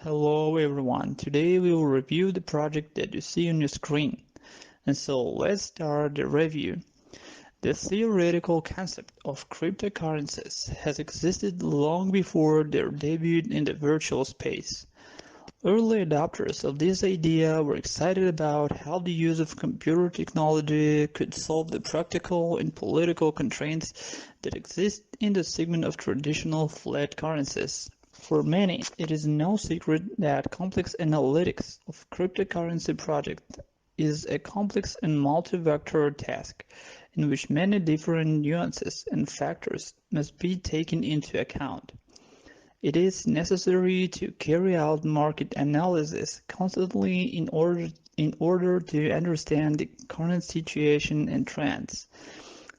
Hello everyone, today we will review the project that you see on your screen. And so let's start the review. The theoretical concept of cryptocurrencies has existed long before their debut in the virtual space. Early adopters of this idea were excited about how the use of computer technology could solve the practical and political constraints that exist in the segment of traditional fiat currencies. For many, it is no secret that complex analytics of cryptocurrency project is a complex and multi-vector task in which many different nuances and factors must be taken into account. It is necessary to carry out market analysis constantly in order to understand the current situation and trends.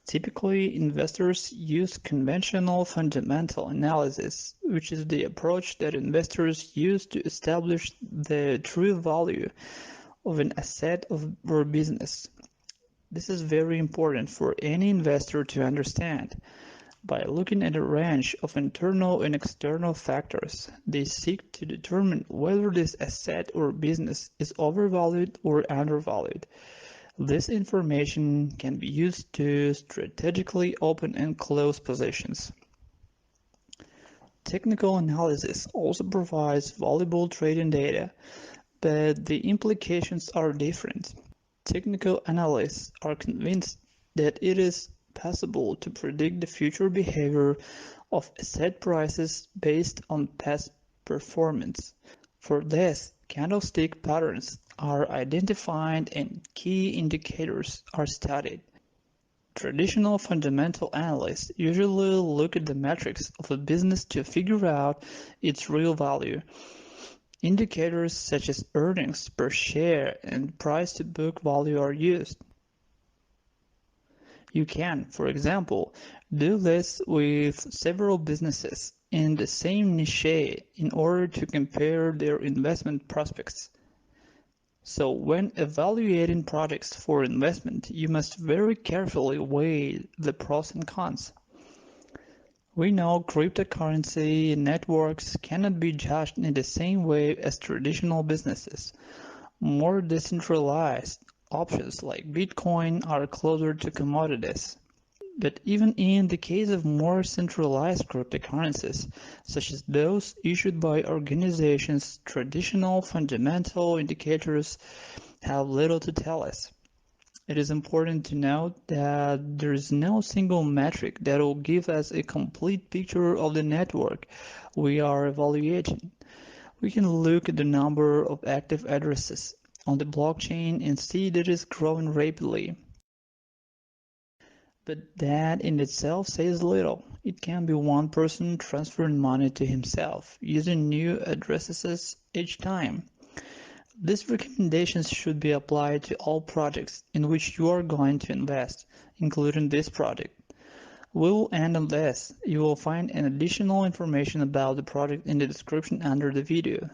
Typically, investors use conventional fundamental analysis, which is the approach that investors use to establish the true value of an asset or business. This is very important for any investor to understand. By looking at a range of internal and external factors, they seek to determine whether this asset or business is overvalued or undervalued. This information can be used to strategically open and close positions. Technical analysis also provides valuable trading data, but the implications are different. Technical analysts are convinced that it is possible to predict the future behavior of asset prices based on past performance. For this, candlestick patterns are identified and key indicators are studied. Traditional fundamental analysts usually look at the metrics of a business to figure out its real value. Indicators such as earnings per share and price-to-book value are used. You can, for example, do this with several businesses in the same niche in order to compare their investment prospects. So when evaluating projects for investment, you must very carefully weigh the pros and cons. We know cryptocurrency networks cannot be judged in the same way as traditional businesses. More decentralized options like Bitcoin are closer to commodities. But even in the case of more centralized cryptocurrencies, such as those issued by organizations, traditional fundamental indicators have little to tell us. It is important to note that there is no single metric that will give us a complete picture of the network we are evaluating. We can look at the number of active addresses on the blockchain and see that it is growing rapidly. But that in itself says little. It can be one person transferring money to himself using new addresses each time. These recommendations should be applied to all projects in which you are going to invest, including this project. We will end on this. You will find an additional information about the project in the description under the video.